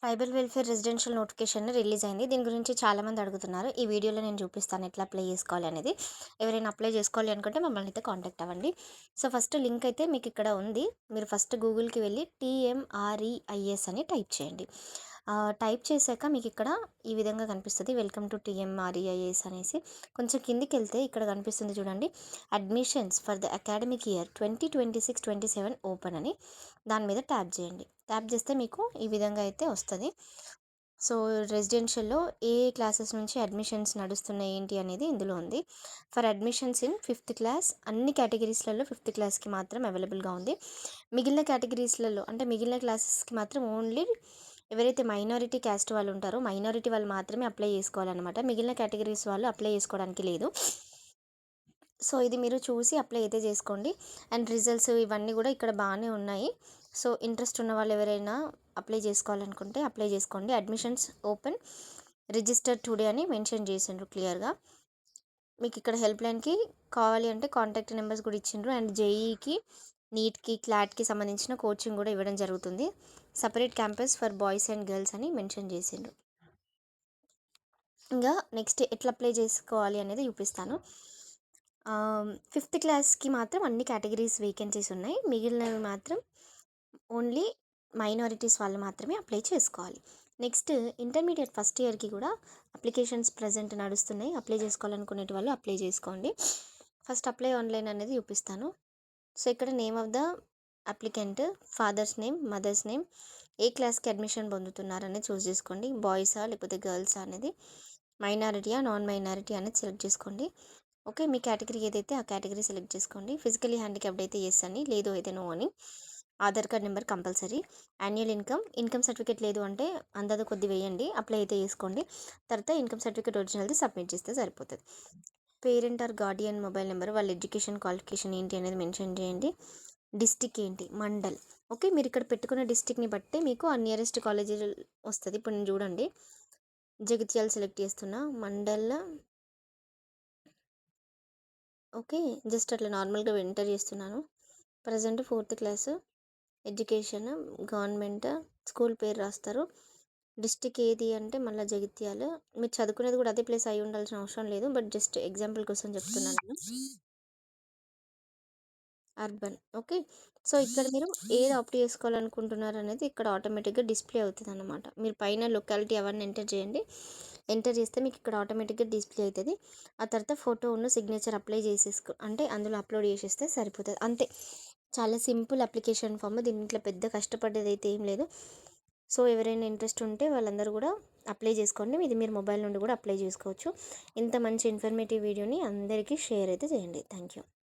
Tribal welfare residential notification release అయింది. దీని గురించి చాలామంది అడుగుతున్నారు. ఈ వీడియోలో నేను చూపిస్తాను ఎట్లా అప్లై చేసుకోవాలి అనేది. ఎవరైనా అప్లై చేసుకోవాలి అనుకుంటే మమ్మల్ని అయితే కాంటాక్ట్ అవ్వండి. సో ఫస్ట్ లింక్ అయితే మీకు ఇక్కడ ఉంది. మీరు ఫస్ట్ గూగుల్కి వెళ్ళి TMREIS అని టైప్ చేయండి. టైప్ చేశాక మీకు ఇక్కడ ఈ విధంగా కనిపిస్తుంది, వెల్కమ్ టు TMREIS అనేసి. కొంచెం కిందికి వెళ్తే ఇక్కడ కనిపిస్తుంది చూడండి, admissions for the academic year 2026-27 open అని. దాని మీద ట్యాప్ చేయండి. ట్యాప్ చేస్తే మీకు ఈ విధంగా అయితే వస్తుంది. సో రెసిడెన్షియల్లో ఏ క్లాసెస్ నుంచి అడ్మిషన్స్ నడుస్తున్నాయి ఏంటి అనేది ఇందులో ఉంది. For admissions in 5th class అన్ని కేటగిరీస్లలో 5th క్లాస్కి మాత్రం అవైలబుల్గా ఉంది. మిగిలిన కేటగిరీస్లలో అంటే మిగిలిన క్లాసెస్కి మాత్రం ఓన్లీ ఎవరైతే మైనారిటీ క్యాస్ట్ వాళ్ళు ఉంటారో మైనారిటీ వాళ్ళు మాత్రమే అప్లై చేసుకోవాలన్నమాట. మిగిలిన కేటగిరీస్ వాళ్ళు అప్లై చేసుకోవడానికి లేదు. సో ఇది మీరు చూసి అప్లై అయితే చేసుకోండి. అండ్ రిజల్ట్స్ ఇవన్నీ కూడా ఇక్కడ బాగానే ఉన్నాయి. సో ఇంట్రెస్ట్ ఉన్న వాళ్ళు ఎవరైనా అప్లై చేసుకోవాలనుకుంటే అప్లై చేసుకోండి. అడ్మిషన్స్ ఓపెన్, రిజిస్టర్ టుడే అని మెన్షన్ చేసిండ్రు క్లియర్గా. మీకు ఇక్కడ హెల్ప్ లైన్కి కావాలి అంటే కాంటాక్ట్ నెంబర్స్ కూడా ఇచ్చిండ్రు. అండ్ జేఈకి, నీట్కి, క్లాట్కి సంబంధించిన కోచింగ్ కూడా ఇవ్వడం జరుగుతుంది. Separate campus for boys and girls అని మెన్షన్ చేసిండ్రు. ఇంకా నెక్స్ట్ ఎట్లా అప్లై చేసుకోవాలి అనేది చూపిస్తాను. 5th క్లాస్కి మాత్రం అన్ని కేటగిరీస్ వేకెన్సీస్ ఉన్నాయి. మిగిలినవి మాత్రం ఓన్లీ మైనారిటీస్ వాళ్ళు మాత్రమే అప్లై చేసుకోవాలి. నెక్స్ట్ ఇంటర్మీడియట్ ఫస్ట్ ఇయర్కి కూడా అప్లికేషన్స్ ప్రజెంట్ నడుస్తున్నాయి. అప్లై చేసుకోవాలనుకునే వాళ్ళు అప్లై చేసుకోండి. ఫస్ట్ అప్లై ఆన్లైన్ అనేది చూపిస్తాను. సో ఇక్కడ name of the applicant, father's name, mother's name, ఏ క్లాస్కి అడ్మిషన్ పొందుతున్నారనేది చూస్ చేసుకోండి. బాయ్సా లేకపోతే గర్ల్సా అనేది, మైనారిటీయా నాన్ మైనారిటీ అనేది సెలెక్ట్ చేసుకోండి. ఓకే, మీ కేటగిరీ ఏదైతే ఆ కేటగిరీ సెలెక్ట్ చేసుకోండి. ఫిజికలీ హ్యాండిక్యాప్డ్ అయితే ఎస్ అని, లేదు అయితే నో అని. Aadhaar card number compulsory. Annual income certificate లేదు అంటే అందాద కొద్ది వేయండి, అప్లై అయితే చేసుకోండి. తర్వాత ఇన్కమ్ సర్టిఫికేట్ ఒరిజినల్ది సబ్మిట్ చేస్తే సరిపోతుంది. Parent are Guardian mobile number, వాళ్ళ ఎడ్యుకేషన్ క్వాలిఫికేషన్ ఏంటి అనేది మెన్షన్ చేయండి. డిస్టిక్ ఏంటి, మండల్. ఓకే, మీరు ఇక్కడ పెట్టుకున్న డిస్టిక్ని బట్టి మీకు ఆ నియరెస్ట్ కాలేజీ వస్తుంది. ఇప్పుడు నేను చూడండి, జగిత్యాల సెలెక్ట్ చేస్తున్నా, మండల్. ఓకే, జస్ట్ అట్లా నార్మల్గా ఎంటర్ చేస్తున్నాను. Present 4th class, education government, school పేరు రాస్తారు. డిస్టిక్ ఏది అంటే మళ్ళీ జగిత్యాల. మీరు చదువుకునేది కూడా అదే ప్లేస్ అయి ఉండాల్సిన అవసరం లేదు, బట్ జస్ట్ ఎగ్జాంపుల్ కోసం చెప్తున్నాను నేను. అర్బన్. ఓకే, సో ఇక్కడ మీరు ఏది ఆప్ట్ చేసుకోవాలనుకుంటున్నారు అనేది ఇక్కడ ఆటోమేటిక్గా డిస్ప్లే అవుతుంది అన్నమాట. మీరు పైన లొకాలిటీ అవన్నీ ఎంటర్ చేయండి. ఎంటర్ చేస్తే మీకు ఇక్కడ ఆటోమేటిక్గా డిస్ప్లే అవుతుంది. ఆ తర్వాత ఫోటో ఉన్న సిగ్నేచర్ అప్లై చేసేసుకో అంటే అందులో అప్లోడ్ చేసేస్తే సరిపోతుంది, అంతే. చాలా సింపుల్ అప్లికేషన్ ఫామ్. దీంట్లో పెద్ద కష్టపడేది అయితే ఏం లేదు. సో ఎవరైనా ఇంట్రెస్ట్ ఉంటే వాళ్ళందరూ కూడా అప్లై చేసుకోండి. ఇది మీరు మొబైల్ నుండి కూడా అప్లై చేసుకోవచ్చు. ఇంత మంచి ఇన్ఫర్మేటివ్ వీడియోని అందరికీ షేర్ అయితే చేయండి. Thank you.